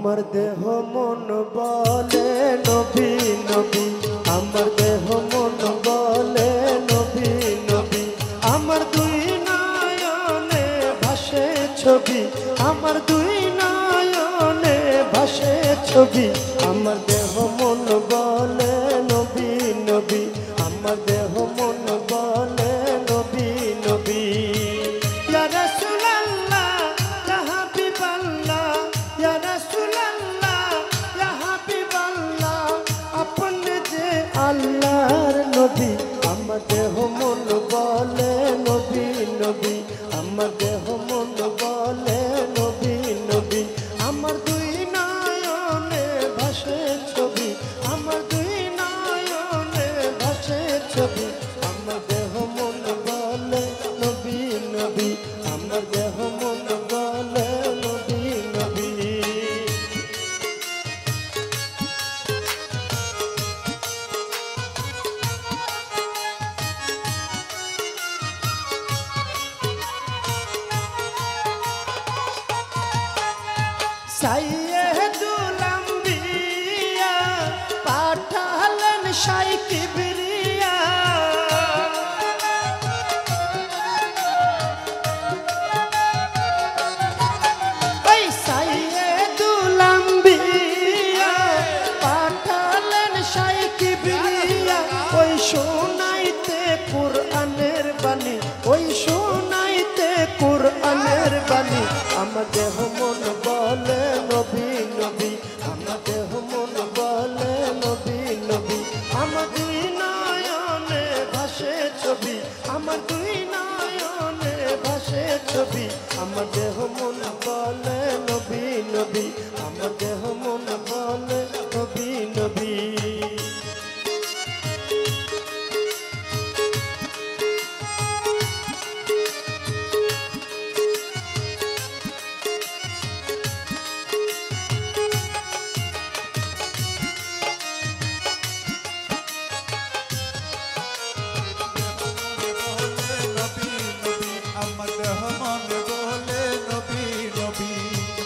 আমার দেহ মন বলে নবী নবী, আমার দেহ মন বলে নবী নবী। আমার দুই নয়নে ভাসে ছবি, আমার দুই নয়নে ভাসে ছবি। আমার দেহ মন বলে নবী নবী, আমার দেহ মন বলে নবী নবী। ইয়া রাসূলুল্লাহ ইয়া হাবিবাল্লাহ, ইয়া রাসূলুল্লাহ ইয়া হাবিবাল্লাহ, আপনি যে আল্লাহর নবী। আমার দেহ মন বলে নবী নবী, আমার দেহ মন বলে নবী নবী। আমার দুই নয়নে ভাসে ছবি, আমার দুই নয়নে ভাসে ছবি। আমার দেহ মন বলে নবী নবী, আমার দেহ মন বলে নবী নবী। সাইয়েদুল আম্বিয়া পাঠালেন শাই কিবরিয়া, ওই সাইয়েদুল আম্বিয়া পাঠালেন শাই কিবরিয়া। ওই শোনাইতে কুরআনের বাণী, ওই শোনাইতে কুরআনের বাণী। আমার দেহ মন বলে নবী নবী, আমার দেহ মন বলে নবী নবী। আমার দুই নয়নে ভাসে ছবি, আমার দুই নয়নে ভাসে ছবি। আমার দেহ মন বলে নবী নবী, আমার দেহ মন বলে নবী নবী।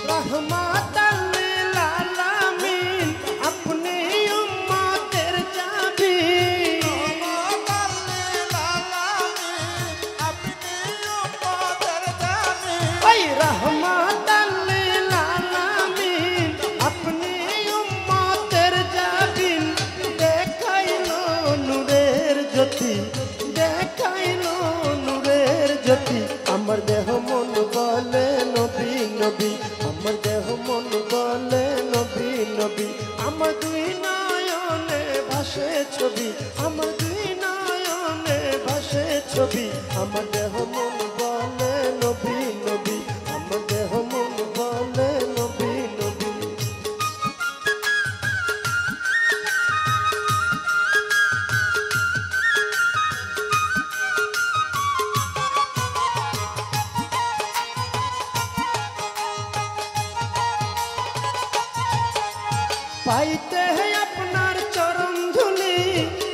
রহমাতাল লিল আলামিন আপনি উম্মতের জাবিন, রহমাতাল লিল আলামিন আপনি উম্মতের জাবিন। ওই রহমাতাল লিল আলামিন আপনি উম্মতের জাবিন। দেখাইলো নূরের জ্যোতি, দেখাইলো নূরের জ্যোতি। আমার দেহ মন বলে নবী নবী, আমার দেহ মন বলে নবী নবী। আমার দুই নয়নে ভাসে ছবি, আমার দুই নয়নে ভাসে ছবি। আমার দেহ মন বলে নবী নবী, আমার দেহ মন বলে নবী নবী। পাইতে আপনার চরণ ধুলি,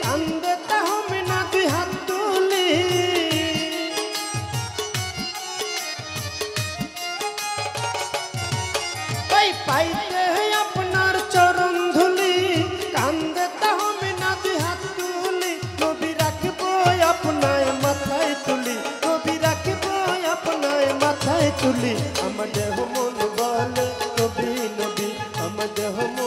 কান্দে তাহমিনা দুই হাত তুলি। পাইতে আপনার চরণ ধুলি, কান্দে তাহমিনা দুই হাত তুলি। নবী রাখবো আপনায় মাথায় তুলি, নবী রাখবো আপনায় মাথায় তুলি। আমার দেহ মন বলে নবী নবী, আমার দেহ মন